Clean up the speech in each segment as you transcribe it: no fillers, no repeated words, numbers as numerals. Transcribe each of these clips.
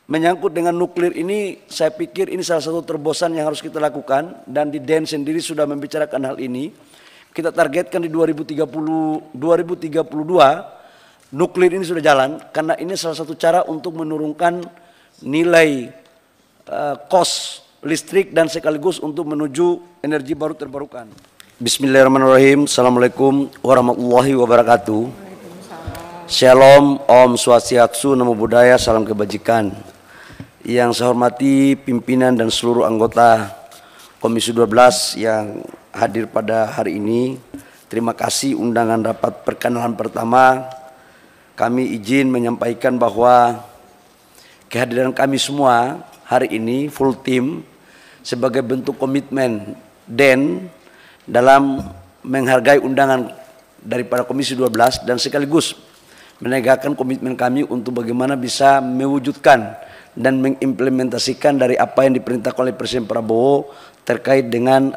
menyangkut dengan nuklir ini, saya pikir ini salah satu terobosan yang harus kita lakukan, dan di DEN sendiri sudah membicarakan hal ini. Kita targetkan di 2032 nuklir ini sudah jalan, karena ini salah satu cara untuk menurunkan nilai cost listrik dan sekaligus untuk menuju energi baru terbarukan. Bismillahirrahmanirrahim. Assalamualaikum warahmatullahi wabarakatuh. Shalom, Om Swastiastu, Namo Buddhaya, salam kebajikan. Yang saya hormati pimpinan dan seluruh anggota Komisi 12 yang hadir pada hari ini. Terima kasih undangan rapat perkenalan pertama. Kami izin menyampaikan bahwa kehadiran kami semua hari ini full team sebagai bentuk komitmen DEN dalam menghargai undangan daripada Komisi 12 dan sekaligus menegakkan komitmen kami untuk bagaimana bisa mewujudkan dan mengimplementasikan dari apa yang diperintahkan oleh Presiden Prabowo terkait dengan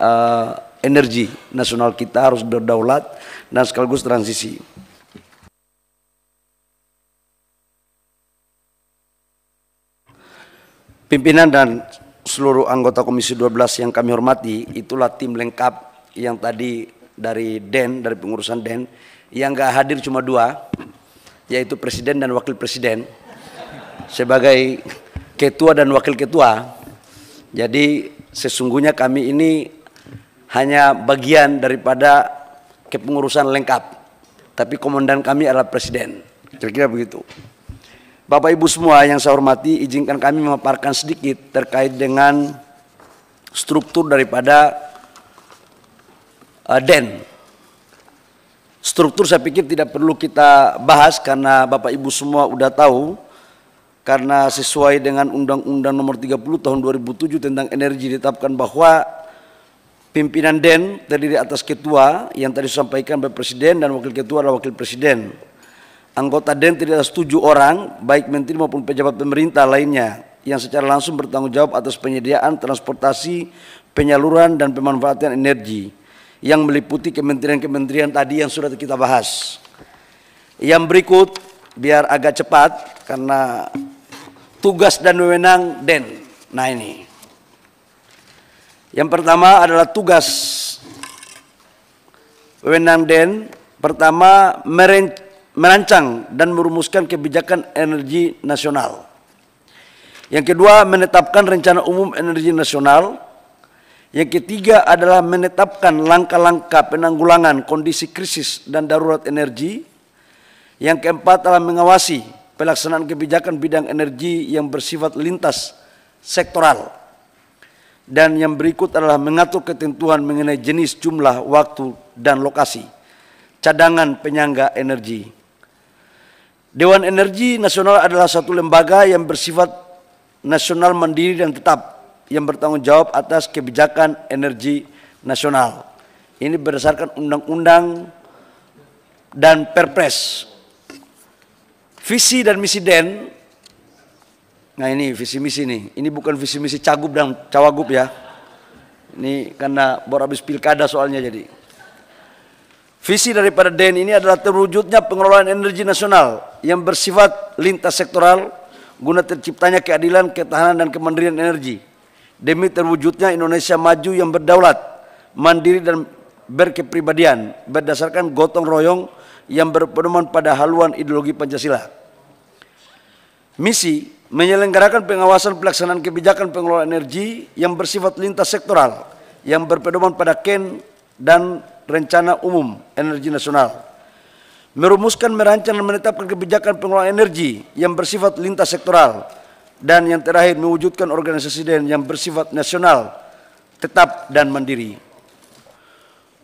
energi nasional kita harus berdaulat dan sekaligus transisi. Pimpinan dan seluruh anggota Komisi 12 yang kami hormati, itulah tim lengkap yang tadi dari DEN, dari pengurusan DEN, yang gak hadir cuma dua, yaitu Presiden dan Wakil Presiden sebagai ketua dan wakil ketua. Jadi sesungguhnya kami ini hanya bagian daripada kepengurusan lengkap, tapi komandan kami adalah Presiden. Kira-kira begitu. Bapak Ibu semua yang saya hormati, izinkan kami memaparkan sedikit terkait dengan struktur daripada DEN. Struktur saya pikir tidak perlu kita bahas karena Bapak Ibu semua udah tahu, karena sesuai dengan Undang-Undang Nomor 30 Tahun 2007 tentang energi ditetapkan bahwa pimpinan DEN terdiri atas ketua yang tadi disampaikan oleh Presiden dan wakil ketua adalah wakil Presiden. Anggota DEN terdiri atas 7 orang, baik menteri maupun pejabat pemerintah lainnya yang secara langsung bertanggung jawab atas penyediaan, transportasi, penyaluran dan pemanfaatan energi yang meliputi kementerian-kementerian tadi yang sudah kita bahas. Yang berikut biar agak cepat karena tugas dan wewenang DEN. Nah ini. Yang pertama adalah tugas wewenang DEN. Pertama, merancang dan merumuskan kebijakan energi nasional. Yang kedua, menetapkan rencana umum energi nasional. Yang ketiga adalah menetapkan langkah-langkah penanggulangan kondisi krisis dan darurat energi. Yang keempat adalah mengawasi pelaksanaan kebijakan bidang energi yang bersifat lintas sektoral. Dan yang berikut adalah mengatur ketentuan mengenai jenis, jumlah, waktu, dan lokasi cadangan penyangga energi. Dewan Energi Nasional adalah satu lembaga yang bersifat nasional, mandiri, dan tetap yang bertanggung jawab atas kebijakan energi nasional. Ini berdasarkan undang-undang dan perpres. Visi dan misi DEN, nah ini visi misi nih, ini bukan visi misi cagup dan cawagup ya. Ini karena baru habis pilkada soalnya jadi. Visi daripada DEN ini adalah terwujudnya pengelolaan energi nasional yang bersifat lintas sektoral guna terciptanya keadilan, ketahanan, dan kemandirian energi demi terwujudnya Indonesia maju yang berdaulat, mandiri, dan berkepribadian berdasarkan gotong royong yang berpedoman pada haluan ideologi Pancasila. Misi menyelenggarakan pengawasan pelaksanaan kebijakan pengelolaan energi yang bersifat lintas sektoral yang berpedoman pada KEN dan Rencana Umum Energi Nasional. Merumuskan, merancang, dan menetapkan kebijakan pengelolaan energi yang bersifat lintas sektoral. Dan yang terakhir, mewujudkan organisasi DEN yang bersifat nasional, tetap, dan mandiri.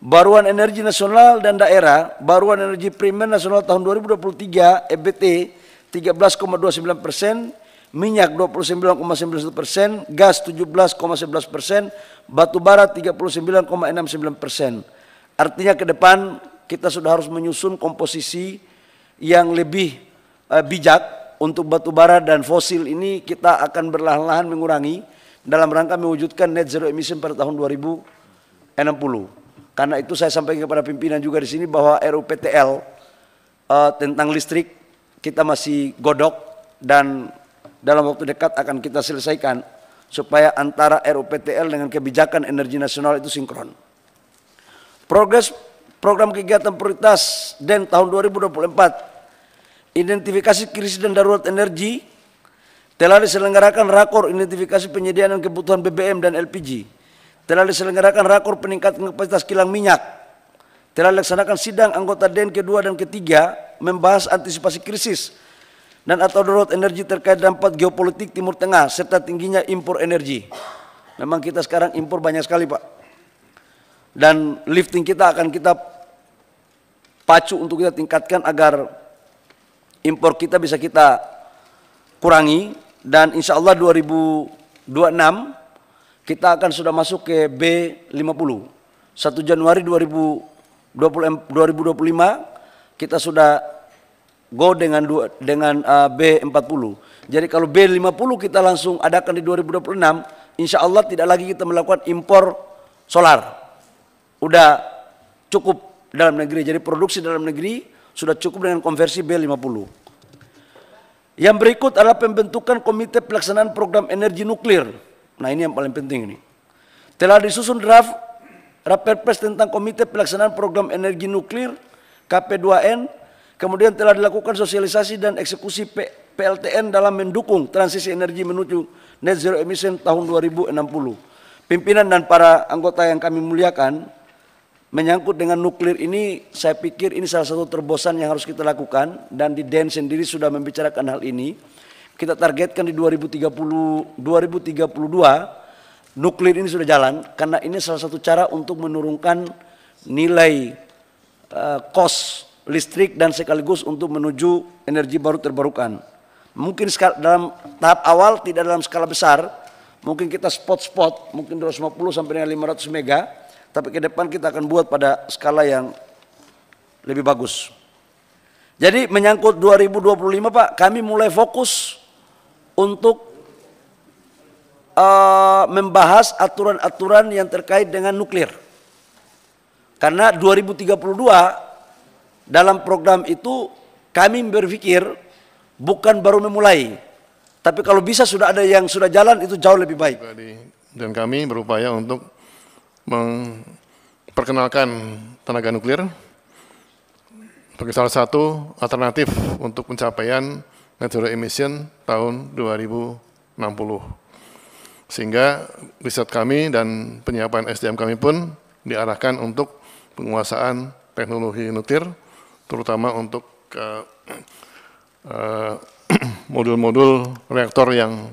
Baruan energi nasional dan daerah, baruan energi primer nasional tahun 2023 EBT 13,29%, minyak 29,91%, gas 17,11%, batu bara 39,69%. Artinya ke depan kita sudah harus menyusun komposisi yang lebih bijak untuk batu bara dan fosil ini. Kita akan perlahan-lahan mengurangi dalam rangka mewujudkan net zero emission pada tahun 2060. Karena itu saya sampaikan kepada pimpinan juga di sini bahwa RUPTL tentang listrik kita masih godok dan dalam waktu dekat akan kita selesaikan supaya antara RUPTL dengan kebijakan energi nasional itu sinkron. Progres program kegiatan prioritas DEN tahun 2024, identifikasi krisis dan darurat energi, telah diselenggarakan rakor identifikasi penyediaan dan kebutuhan BBM dan LPG, telah diselenggarakan rakor peningkatan kapasitas kilang minyak, telah dilaksanakan sidang anggota DEN kedua dan ketiga membahas antisipasi krisis dan atau darurat energi terkait dampak geopolitik Timur Tengah serta tingginya impor energi. Memang kita sekarang impor banyak sekali, Pak. Dan lifting kita akan kita pacu untuk kita tingkatkan agar impor kita bisa kita kurangi, dan insya Allah 2026 kita akan sudah masuk ke B50. 1 Januari 2025 kita sudah go dengan B40. Jadi kalau B50 kita langsung adakan di 2026, insya Allah tidak lagi kita melakukan impor solar. Udah cukup dalam negeri, jadi produksi dalam negeri sudah cukup dengan konversi B50. Yang berikut adalah pembentukan Komite Pelaksanaan Program Energi Nuklir. Nah, ini yang paling penting ini. Telah disusun draft Raperpres tentang Komite Pelaksanaan Program Energi Nuklir KP2N, kemudian telah dilakukan sosialisasi dan eksekusi PLTN dalam mendukung transisi energi menuju net zero emission tahun 2060. Pimpinan dan para anggota yang kami muliakan, menyangkut dengan nuklir ini, saya pikir ini salah satu terobosan yang harus kita lakukan, dan di DEN sendiri sudah membicarakan hal ini. Kita targetkan di 2032 nuklir ini sudah jalan, karena ini salah satu cara untuk menurunkan nilai cost listrik dan sekaligus untuk menuju energi baru terbarukan. Mungkin dalam tahap awal tidak dalam skala besar, mungkin kita spot-spot, mungkin 250 sampai dengan 500 mega, tapi ke depan kita akan buat pada skala yang lebih bagus. Jadi menyangkut 2025, Pak, kami mulai fokus untuk membahas aturan-aturan yang terkait dengan nuklir. Karena 2032 dalam program itu kami berpikir bukan baru memulai, tapi kalau bisa sudah ada yang sudah jalan itu jauh lebih baik. Dan kami berupaya untuk memperkenalkan tenaga nuklir sebagai salah satu alternatif untuk pencapaian net zero emission tahun 2060. Sehingga riset kami dan penyiapan SDM kami pun diarahkan untuk penguasaan teknologi nuklir, terutama untuk modul-modul reaktor yang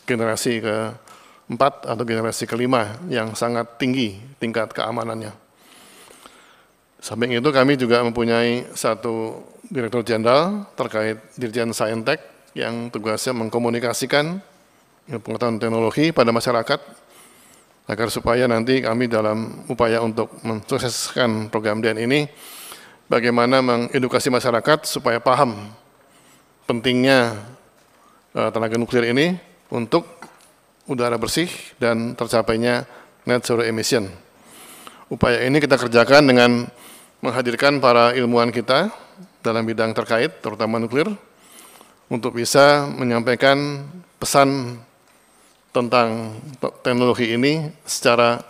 generasi keempat atau generasi kelima yang sangat tinggi tingkat keamanannya. Samping itu kami juga mempunyai satu Direktur Jenderal terkait Dirjen Saintek yang tugasnya mengkomunikasikan pengetahuan teknologi pada masyarakat agar supaya nanti kami dalam upaya untuk mensukseskan program DEN ini bagaimana mengedukasi masyarakat supaya paham pentingnya tenaga nuklir ini untuk udara bersih dan tercapainya net zero emission. Upaya ini kita kerjakan dengan menghadirkan para ilmuwan kita dalam bidang terkait, terutama nuklir, untuk bisa menyampaikan pesan tentang teknologi ini secara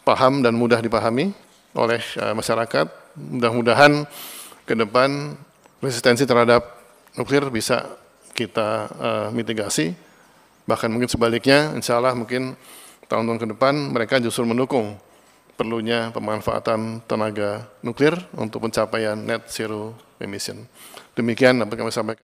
paham dan mudah dipahami oleh masyarakat. Mudah-mudahan ke depan resistensi terhadap nuklir bisa kita mitigasi, bahkan mungkin sebaliknya, insya Allah mungkin tahun-tahun ke depan mereka justru mendukung perlunya pemanfaatan tenaga nuklir untuk pencapaian net zero emission. Demikian dapat kami sampaikan.